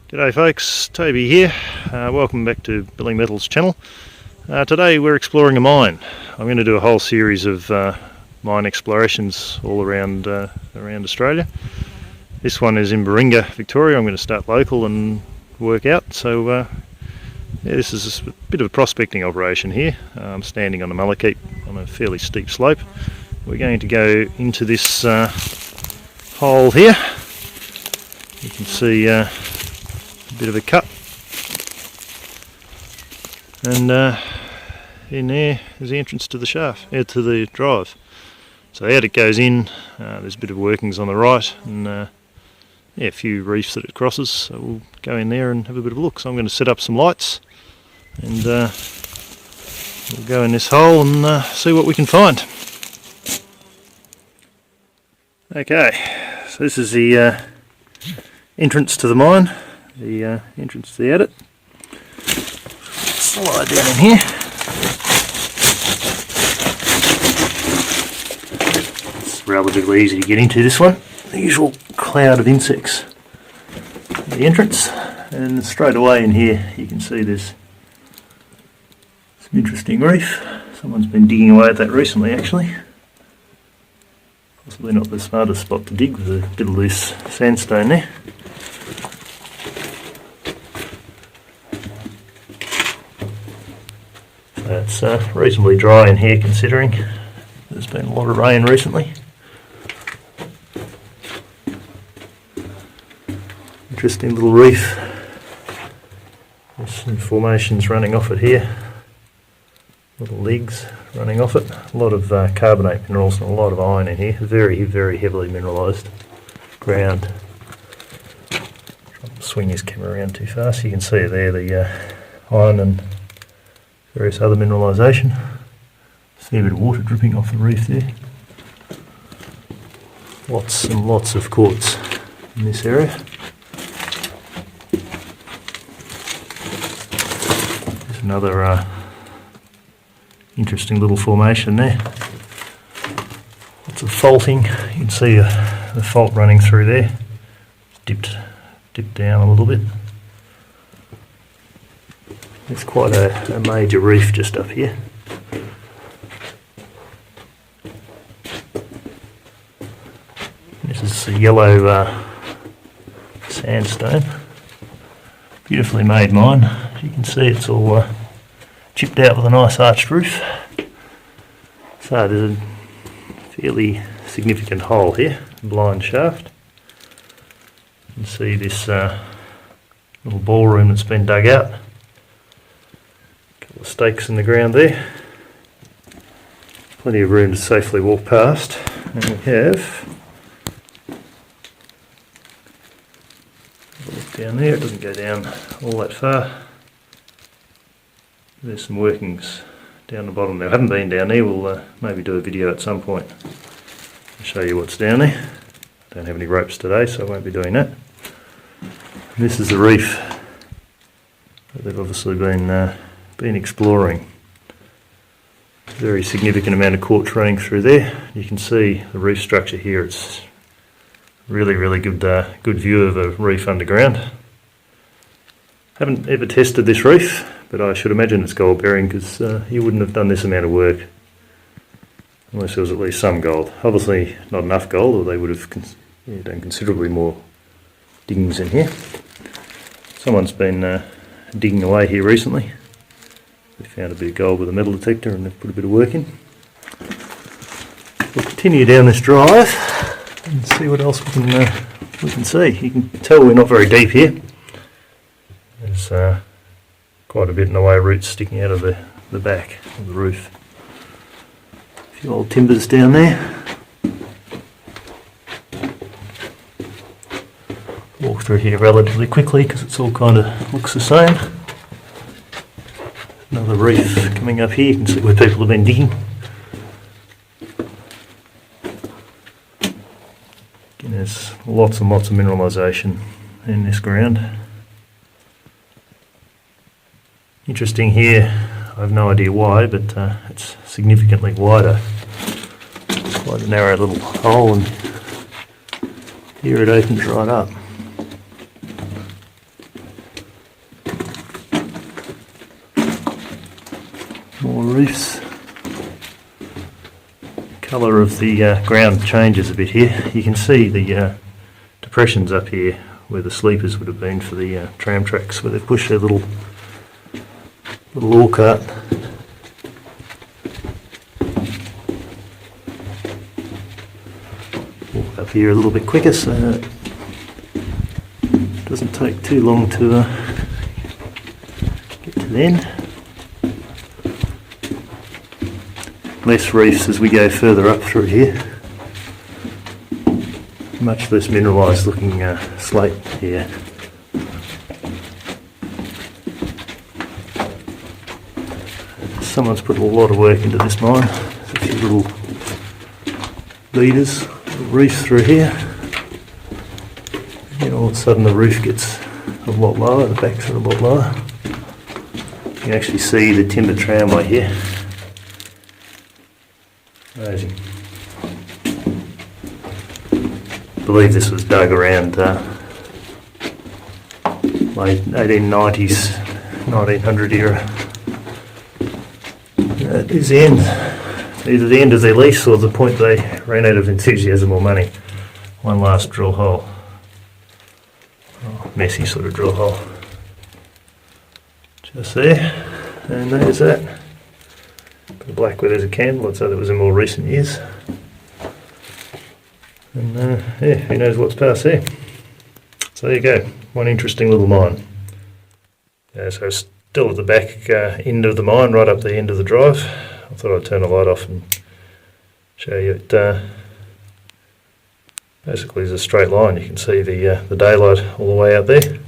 G'day folks, Toby here. Welcome back to Billing Metals channel. Today we're exploring a mine. I'm going to do a whole series of mine explorations all around Australia. This one is in Berringa, Victoria. I'm going to start local and work out. So yeah, this is a bit of a prospecting operation here. I'm standing on a mullikeep on a fairly steep slope. We're going to go into this hole here. You can see a bit of a cut, and in there is the entrance to the shaft, to the drive. So out it goes in. There's a bit of workings on the right, and yeah, a few reefs that it crosses. So we'll go in there and have a bit of a look. So I'm going to set up some lights, and we'll go in this hole and see what we can find. Okay, so this is the entrance to the mine. The entrance to the adit. Slide down in here. It's relatively easy to get into this one. The usual cloud of insects at the entrance, and straight away in here you can see there's some interesting reef. Someone's been digging away at that recently actually. Possibly not the smartest spot to dig with a bit of loose sandstone there. It's reasonably dry in here considering there's been a lot of rain recently. Interesting little reef. There's some formations running off it here. Little legs running off it. A lot of carbonate minerals and a lot of iron in here. Very, very heavily mineralised ground. I'll swing this camera around too fast. You can see there the iron and various other mineralisation. See a bit of water dripping off the reef there. Lots and lots of quartz in this area. There's another interesting little formation there. Lots of faulting. You can see the fault running through there. It's dipped down a little bit. It's quite a major reef just up here. This is a yellow sandstone. Beautifully made mine. As you can see, it's all chipped out with a nice arched roof. So there's a fairly significant hole here, a blind shaft. You can see this little ballroom that's been dug out. Couple of stakes in the ground there. Plenty of room to safely walk past. And we have a look down there. It doesn't go down all that far. There's some workings down the bottom there. I haven't been down there. We'll maybe do a video at some point to show you what's down there. Don't have any ropes today, so I won't be doing that. And this is the reef that they've obviously been exploring. Very significant amount of quartz running through there. You can see the reef structure here. It's really good view of a reef underground. Haven't ever tested this reef, but I should imagine it's gold bearing because you wouldn't have done this amount of work unless there was at least some gold. Obviously not enough gold, or they would have done considerably more diggings in here. Someone's been digging away here recently. We found a bit of gold with a metal detector and they've put a bit of work in. We'll continue down this drive and see what else we can see. You can tell we're not very deep here. There's quite a bit in the way of roots sticking out of the back of the roof. A few old timbers down there. Walk through here relatively quickly because it's all kind of looks the same. Another reef coming up here. You can see where people have been digging. Again, there's lots and lots of mineralisation in this ground. Interesting here, I have no idea why, but it's significantly wider. It's quite a narrow little hole, and here it opens right up. More reefs. Colour of the ground changes a bit here. You can see the depressions up here where the sleepers would have been for the tram tracks, where they've pushed their little ore cart. Walk up here a little bit quicker so that it doesn't take too long to get to the end. Less reefs as we go further up through here. Much less mineralised looking slate here. Someone's put a lot of work into this mine. There's a few little leaders, little reefs through here. And all of a sudden the roof gets a lot lower, the backs are a lot lower. You can actually see the timber tramway here. Amazing. I believe this was dug around late 1890s, 1900 era. That is the end. Either the end of their lease or the point they ran out of enthusiasm or money. One last drill hole. Oh, messy sort of drill hole. Just there. And there's that. Put black where there's a candle, I'd say that was in more recent years. And yeah, who knows what's past there. So there you go, one interesting little mine. So still at the back end of the mine, right up the end of the drive. I thought I'd turn the light off and show you it. Basically is a straight line. You can see the daylight all the way out there.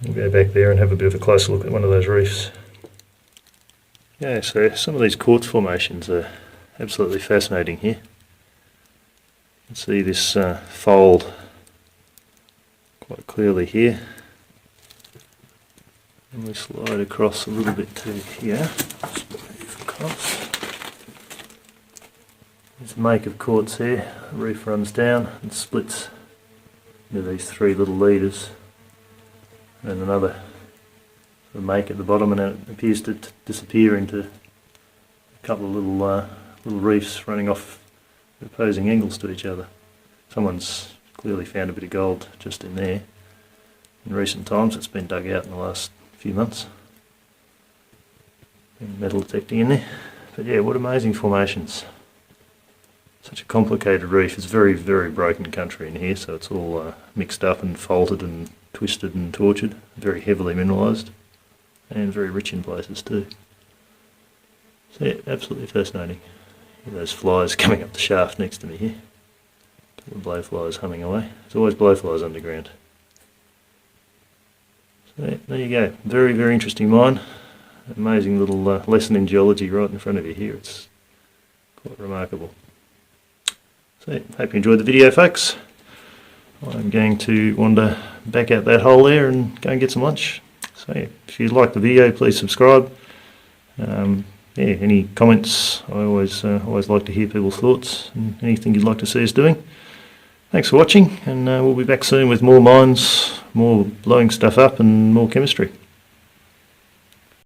We'll go back there and have a bit of a closer look at one of those reefs. Yeah, so some of these quartz formations are absolutely fascinating here. You can see this fold quite clearly here. And we slide across a little bit to here. Just move across. There's a make of quartz here. The reef runs down and splits into these three little leaders and another make at the bottom, and then it appears to disappear into a couple of little reefs running off at opposing angles to each other. Someone's clearly found a bit of gold just in there. In recent times it's been dug out in the last few months. Been metal detecting in there. But yeah, what amazing formations. Such a complicated reef. It's very, very broken country in here, so it's all mixed up and faulted and twisted and tortured. Very heavily mineralised. And very rich in places too. So yeah, absolutely fascinating. Those flies coming up the shaft next to me here. The blowflies humming away. There's always blowflies underground. So yeah, there you go. Very, very interesting mine. Amazing little lesson in geology right in front of you here. It's quite remarkable. So yeah, hope you enjoyed the video, folks. I'm going to wander back out that hole there and go and get some lunch. So yeah, if you like the video, please subscribe. Yeah, any comments? I always like to hear people's thoughts and anything you'd like to see us doing. Thanks for watching, and we'll be back soon with more mines, more blowing stuff up and more chemistry.